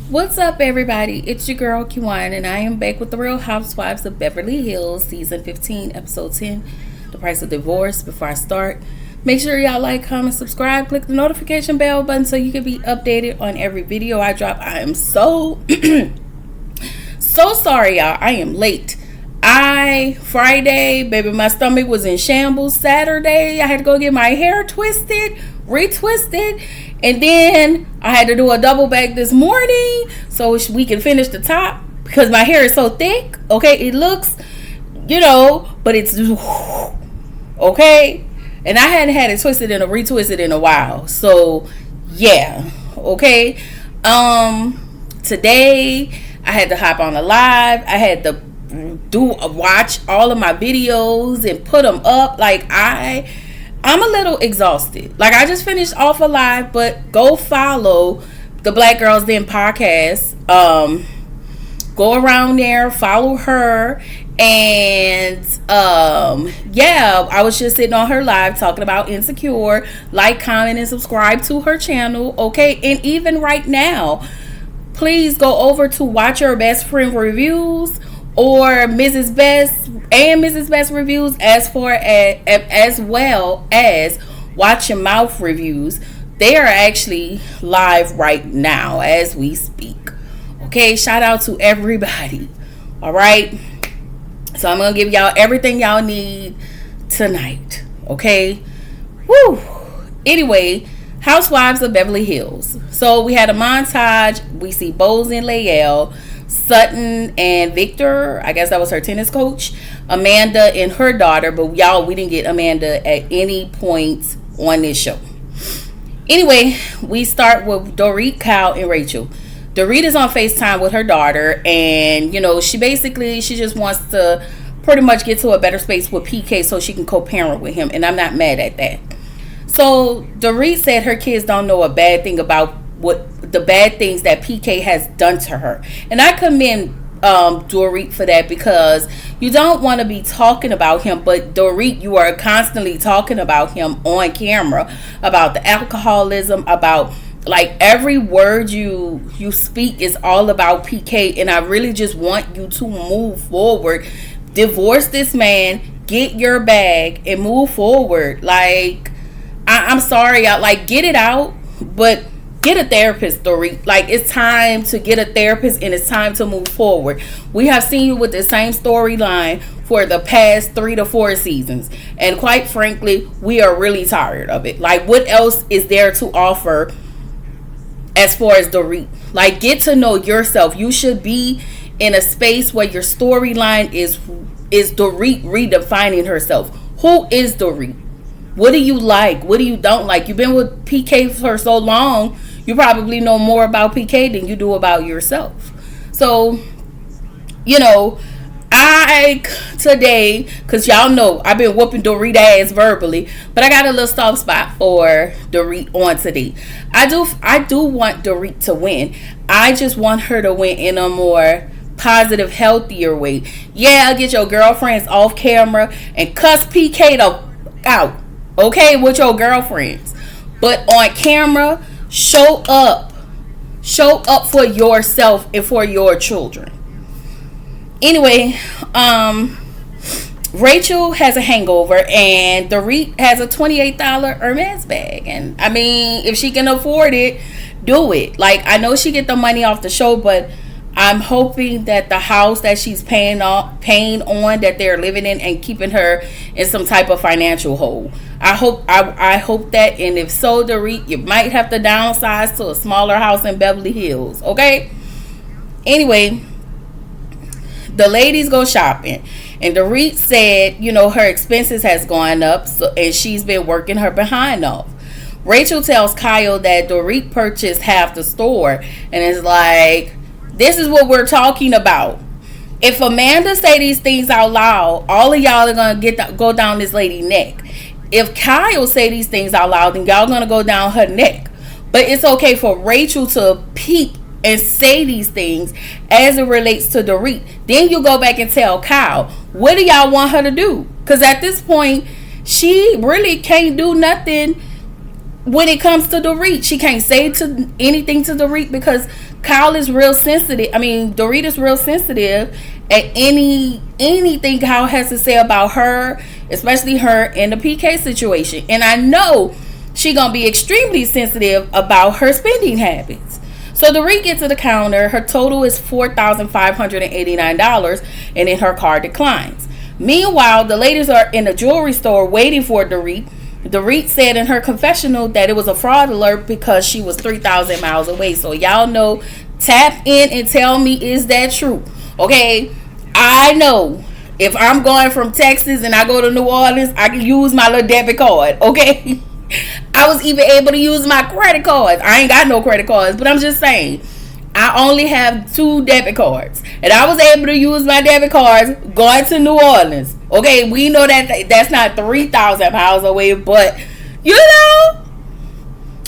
What's up, everybody? It's your girl Kiwan, and I am back with the Real Housewives of Beverly Hills, season 15, episode 10, The Price of Divorce. Before I start, make sure y'all like, comment, subscribe, click the notification bell button so you can be updated on every video I drop. I am so sorry, y'all. I am late. Friday, baby, my stomach was in shambles. Saturday, I had to go get my hair twisted, retwisted, and then I had to do a double back this morning so we can finish the top because my hair is so thick. Okay, it looks, but it's okay. And I hadn't had it twisted and retwisted in a while. So yeah, okay. Today I had to hop on a live. I had to watch all of my videos and put them up. Like I'm a little exhausted. Like I just finished off a live, but go follow the Black Girls Den podcast. Go around there, follow her, and I was just sitting on her live talking about Insecure. Like, comment, and subscribe to her channel, okay? And even right now, please go over to Watch Your Best Friend Reviews or Mrs. Best and Mrs. Best Reviews, as well as Watch Your Mouth Reviews. They are actually live right now as we speak. Okay, shout out to everybody. All right, so I'm gonna give y'all everything y'all need tonight. Okay, woo. Anyway, Housewives of Beverly Hills. So we had a montage. We see Bose and Lael, Sutton and Victor, I guess that was her tennis coach, Amanda and her daughter, but y'all, we didn't get Amanda at any point on this show. Anyway, we start with Dorit, Kyle, and Rachel. Dorit is on FaceTime with her daughter, and she just wants to pretty much get to a better space with PK so she can co-parent with him, and I'm not mad at that. So Dorit said her kids don't know a bad thing about what the bad things that PK has done to her, and I commend Dorit for that, because you don't want to be talking about him, but Dorit, you are constantly talking about him on camera, about the alcoholism, about like every word you speak is all about PK, and I really just want you to move forward. Divorce this man, get your bag, and move forward. Like I'm sorry, get it out, but get a therapist, Dorit. Like, it's time to get a therapist, and it's time to move forward. We have seen you with the same storyline for the past 3 to 4 seasons, and quite frankly, we are really tired of it. Like, what else is there to offer as far as Dorit? Like, get to know yourself. You should be in a space where your storyline is Dorit redefining herself. Who is Dorit? What do you like? What do you don't like? You've been with PK for so long, you probably know more about PK than you do about yourself. So, today, because y'all know I've been whooping Dorit ass verbally, but I got a little soft spot for Dorit on today. I do want Dorit to win. I just want her to win in a more positive, healthier way. Yeah, get your girlfriends off camera and cuss PK out, okay, with your girlfriends, but on camera, show up for yourself and for your children. Anyway, Rachel has a hangover, and Dorit has a $28 Hermes bag, and I mean, if she can afford it, do it. Like, I know she get the money off the show, but I'm hoping that the house that she's paying on, that they're living in, and keeping her in some type of financial hole. I hope that, and if so, Dorit, you might have to downsize to a smaller house in Beverly Hills, okay? Anyway, the ladies go shopping, and Dorit said, her expenses has gone up, and she's been working her behind off. Rachel tells Kyle that Dorit purchased half the store, and it's like, this is what we're talking about. If Amanda say these things out loud, all of y'all are gonna go down this lady's neck. If Kyle say these things out loud, then y'all gonna go down her neck. But it's okay for Rachel to peek and say these things as it relates to Dorit. Then you go back and tell Kyle, what do y'all want her to do? Because at this point, she really can't do nothing when it comes to Dorit. She can't say anything to Dorit because Kyle is real sensitive. I mean, Dorita's real sensitive at anything Kyle has to say about her, especially her in the PK situation. And I know she gonna be extremely sensitive about her spending habits. So Dorit gets to the counter. Her total is $4,589, and then her card declines. Meanwhile, the ladies are in the jewelry store waiting for Dorit. Dorit said in her confessional that it was a fraud alert because she was 3,000 miles away. So y'all know, tap in and tell me, is that true? Okay, I know if I'm going from Texas and I go to New Orleans, I can use my little debit card. Okay, I was even able to use my credit cards. I ain't got no credit cards, but I'm just saying, I only have 2 debit cards, and I was able to use my debit cards going to New Orleans. Okay, we know that that's not 3,000 miles away, but you know,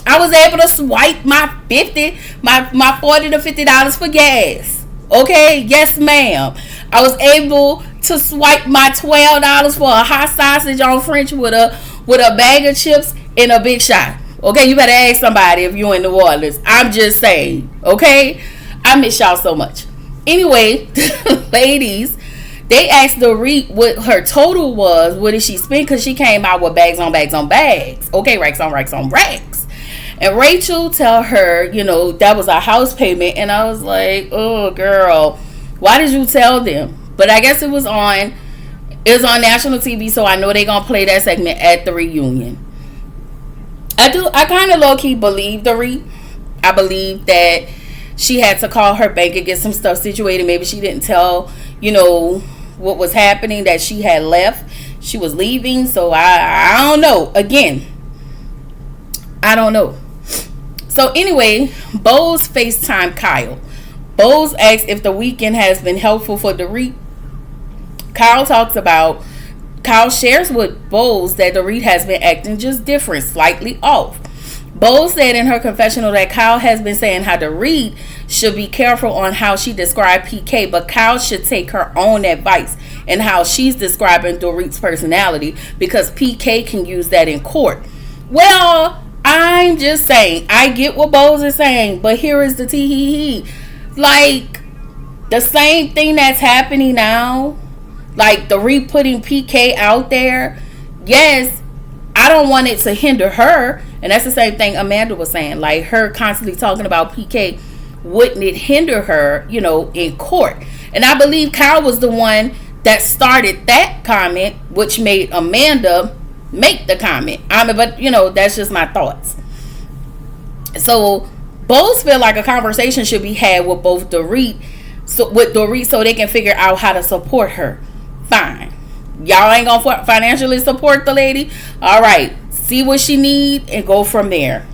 I was able to swipe my $40 to $50 for gas. Okay, yes, ma'am. I was able to swipe my $12 for a hot sausage on French with a bag of chips and a big shot. Okay, you better ask somebody if you're in New Orleans. I'm just saying, okay? I miss y'all so much. Anyway, ladies, they asked Dorit what her total was. What did she spend? Because she came out with bags on bags on bags. Okay, racks on racks on racks. And Rachel tell her, you know, that was a house payment. And I was like, oh, girl, why did you tell them? But I guess it was on national TV, so I know they're going to play that segment at the reunion. I kind of low-key believe Dorit. I believe that she had to call her bank and get some stuff situated. Maybe she didn't tell, you know, what was happening, that she had left. She was leaving. So I don't know. Again, I don't know. So anyway, Bose FaceTime Kyle. Bose asks if the weekend has been helpful for Dorit. Kyle shares with Bose that Dorit has been acting just different, slightly off. Bose said in her confessional that Kyle has been saying how Dorit should be careful on how she described PK, but Kyle should take her own advice and how she's describing Dorit's personality, because PK can use that in court. Well, I'm just saying, I get what Bose is saying, but here is the tee. Like, the same thing that's happening now, like Dorit putting PK out there, yes, I don't want it to hinder her. And that's the same thing Amanda was saying, like her constantly talking about PK, wouldn't it hinder her, you know, in court? And I believe Kyle was the one that started that comment, which made Amanda make the comment. But you know, that's just my thoughts. So both feel like a conversation should be had with both Dorit, so they can figure out how to support her. Fine, y'all ain't gonna financially support the lady. All right, see what she need and go from there.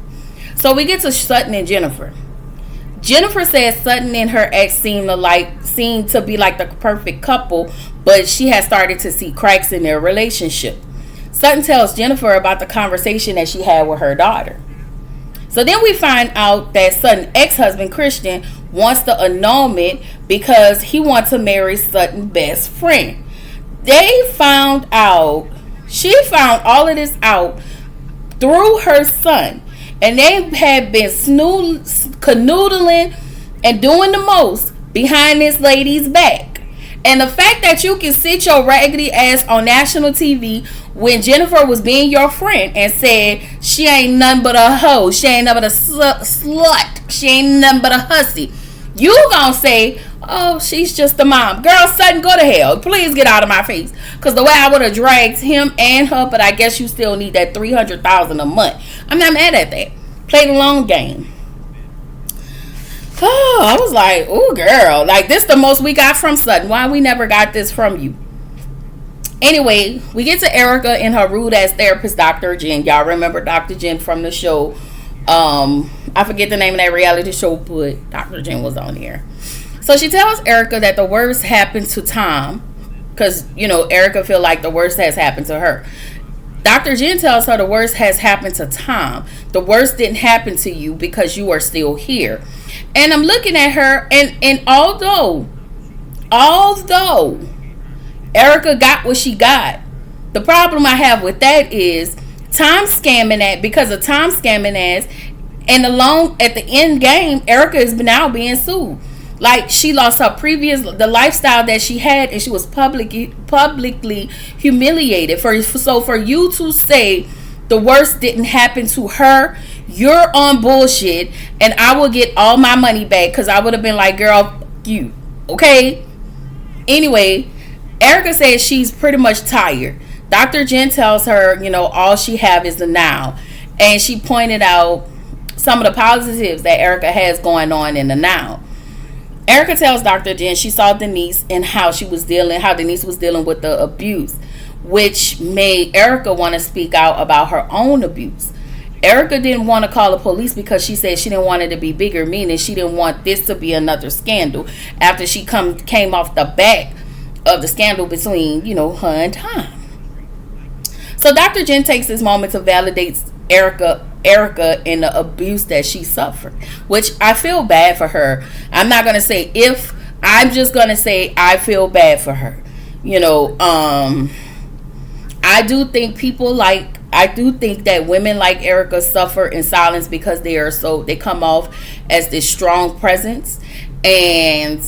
So we get to Sutton and Jennifer. Jennifer says Sutton and her ex seem to be like the perfect couple, but she has started to see cracks in their relationship. Sutton tells Jennifer about the conversation that she had with her daughter. So then we find out that Sutton's ex-husband Christian wants the annulment because he wants to marry Sutton's best friend. She found all of this out through her son, and they had been canoodling and doing the most behind this lady's back. And the fact that you can sit your raggedy ass on national TV when Jennifer was being your friend and said she ain't nothing but a hoe, she ain't nothing but a slut, she ain't nothing but a hussy, you gonna say, oh, she's just a mom. Girl, Sutton, go to hell. Please get out of my face. Because the way I would have dragged him and her, but I guess you still need that $300,000 a month. I'm not mad at that. Play the long game. Oh, I was like, oh, girl. Like, this the most we got from Sutton. Why we never got this from you? Anyway, we get to Erica and her rude ass therapist, Dr. Jen. Y'all remember Dr. Jen from the show. I forget the name of that reality show, but Dr. Jen was on here. So she tells Erica that the worst happened to Tom, because, you know, Erica feel like the worst has happened to her. Dr. Jen tells her the worst has happened to Tom. The worst didn't happen to you because you are still here. And I'm looking at her, and although Erica got what she got, the problem I have with that is Tom scamming ass, because of Tom scamming ass, And along at the end game, Erica is now being sued. Like, she lost her the lifestyle that she had, and she was publicly humiliated. So for you to say the worst didn't happen to her, you're on bullshit, and I will get all my money back, because I would have been like, girl, you, okay? Anyway, Erica says she's pretty much tired. Dr. Jen tells her, all she have is the now. And she pointed out some of the positives that Erica has going on in the now. Erica tells Dr. Jen she saw Denise and how Denise was dealing with the abuse, which made Erica want to speak out about her own abuse. Erica didn't want to call the police because she said she didn't want it to be bigger, meaning she didn't want this to be another scandal after she came off the back of the scandal between, her and Tom. So Dr. Jen takes this moment to validate Erica in the abuse that she suffered, which I feel bad for her. I'm not going to say if, I'm just going to say I feel bad for her. I do think that women like Erica suffer in silence because they come off as this strong presence. And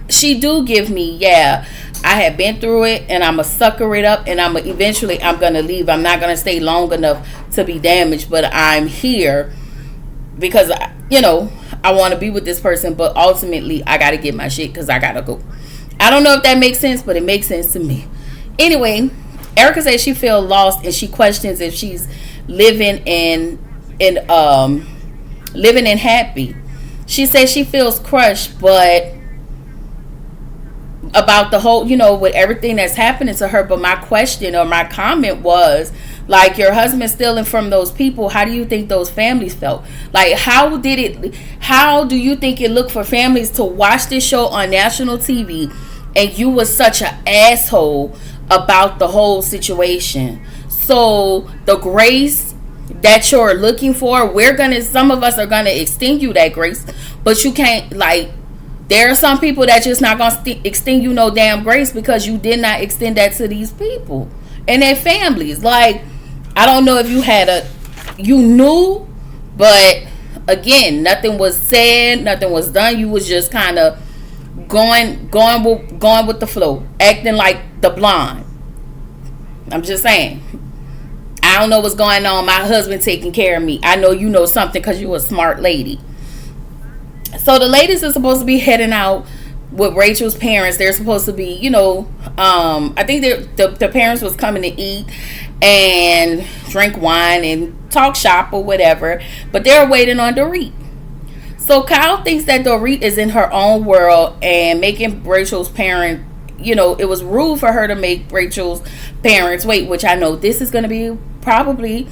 she do give me, I have been through it, and I'm going to sucker it up, and I'm going to leave. I'm not going to stay long enough to be damaged, but I'm here because, I want to be with this person, but ultimately I got to get my shit because I got to go. I don't know if that makes sense, but it makes sense to me. Anyway, Erica says she feels lost, and she questions if she's living in happy. She says she feels crushed, but about the whole, with everything that's happening to her. But my question or my comment was, like, your husband stealing from those people, how do you think those families felt? Like, how do you think it looked for families to watch this show on national TV and you was such an asshole about the whole situation? So the grace that you're looking for, some of us are gonna extend you that grace, but you can't, like, there are some people that just not gonna extend you no damn grace because you did not extend that to these people and their families. Like, I don't know if you knew, but again, nothing was said, nothing was done. You was just kind of going with the flow, acting like the blonde. I'm just saying, I don't know what's going on. My husband taking care of me. I know you know something because you're a smart lady. So the ladies are supposed to be heading out with Rachel's parents. They're supposed to be, I think the parents was coming to eat and drink wine and talk shop or whatever, but they're waiting on Dorit. So Kyle thinks that Dorit is in her own world and making Rachel's parent, it was rude for her to make Rachel's parents wait, which I know this is going to be probably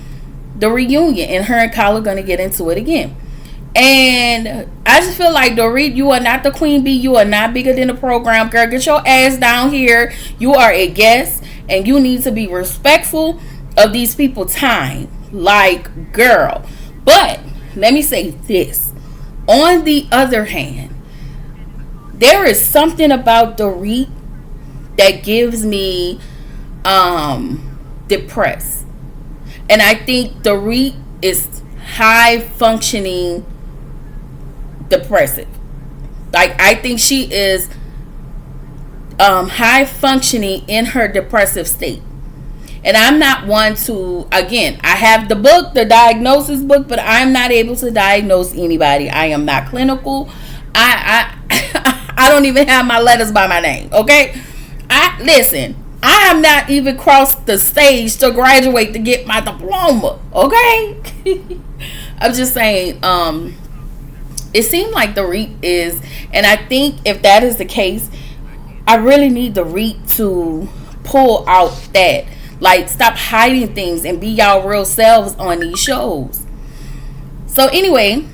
the reunion, and her and Kyle are going to get into it again. And I just feel like, Dorit, you are not the queen bee. You are not bigger than the program. Girl, get your ass down here. You are a guest, and you need to be respectful of these people's time. Like, girl. But let me say this. On the other hand, there is something about Dorit that gives me depressed. And I think Dorit is high functioning depressive. Like, I think she is high functioning in her depressive state. And I'm not one to, again, I have the book, the diagnosis book, but I'm not able to diagnose anybody. I am not clinical. I don't even have my letters by my name, okay? Listen, I have not even crossed the stage to graduate to get my diploma, okay? I'm just saying, it seemed like Dorit is, and I think if that is the case, I really need Dorit to pull out that. Like, stop hiding things and be y'all real selves on these shows. So anyway,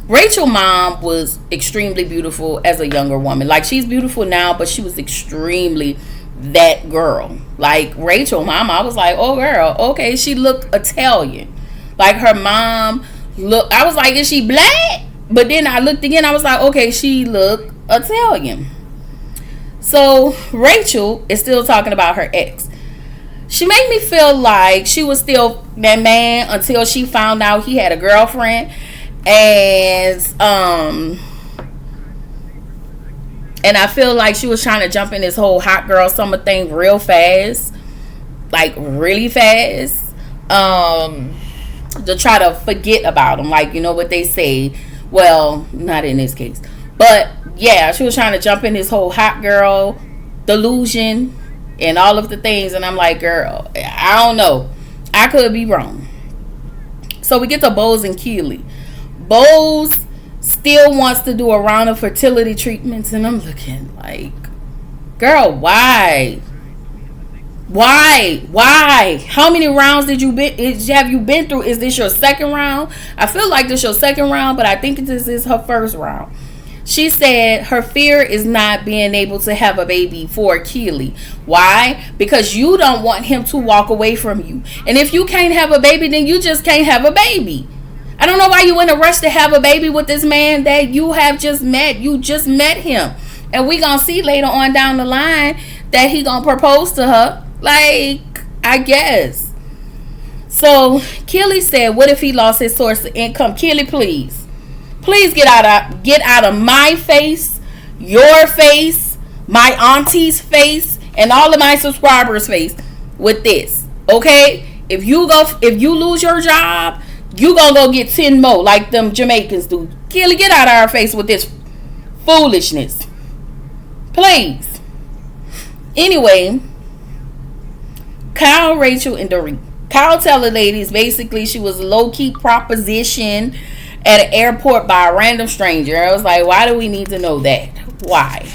Rachel's mom was extremely beautiful as a younger woman. Like, she's beautiful now, but she was extremely that girl. Like, Rachel's mom, I was like, oh girl, okay, she looked Italian. Like, her mom looked, I was like, is she black? But then I looked again, I was like, okay, she looked Italian. So Rachel is still talking about her ex. She made me feel like she was still that man until she found out he had a girlfriend. And I feel like she was trying to jump in this whole hot girl summer thing real fast. Like, really fast. To try to forget about him. Like, you know what they say. Well, not in this case. But, yeah, she was trying to jump in this whole hot girl delusion and all of the things. And I'm like, girl, I don't know. I could be wrong. So we get to Bose and Keely. Bose still wants to do a round of fertility treatments, and I'm looking like, girl, why? How many rounds have you been through? Is this your second round? I feel like this is your second round, but I think this is her first round. She said her fear is not being able to have a baby for Keely. Why? Because you don't want him to walk away from you. And if you can't have a baby, then you just can't have a baby. I don't know why you in a rush to have a baby with this man that you have just met. You just met him. And we gonna see later on down the line that he gonna propose to her. Like, I guess. So, Keely said, what if he lost his source of income? Keely, please. Please get out of my face, your face, my auntie's face, and all of my subscribers' face with this. Okay? If you lose your job, you gonna go get 10 more like them Jamaicans do. Keely, get out of our face with this foolishness. Please. Anyway, Kyle, Rachel, and Dorit. Kyle tell the ladies basically she was a low-key proposition at an airport by a random stranger. I was like, why do we need to know that? Why?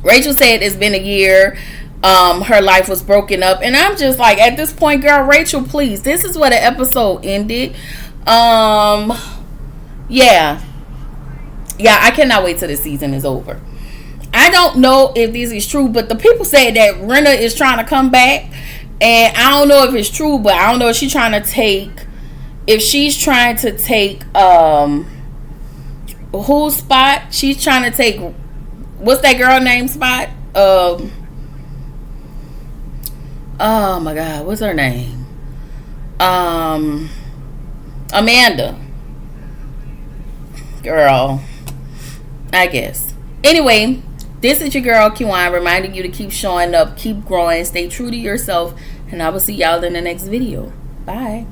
Rachel said it's been a year. Her life was broken up, and I'm just like, at this point, girl, Rachel, please, this is where the episode ended. Yeah, I cannot wait till the season is over. I don't know if this is true, but the people say that Renna is trying to come back, and I don't know if it's true, but I don't know if she's trying to take whose spot. She's trying to take, what's that girl name spot? Oh my God, what's her name? Amanda. Girl, I guess. Anyway, this is your girl Kiwan, reminding you to keep showing up, keep growing, stay true to yourself, and I will see y'all in the next video. Bye.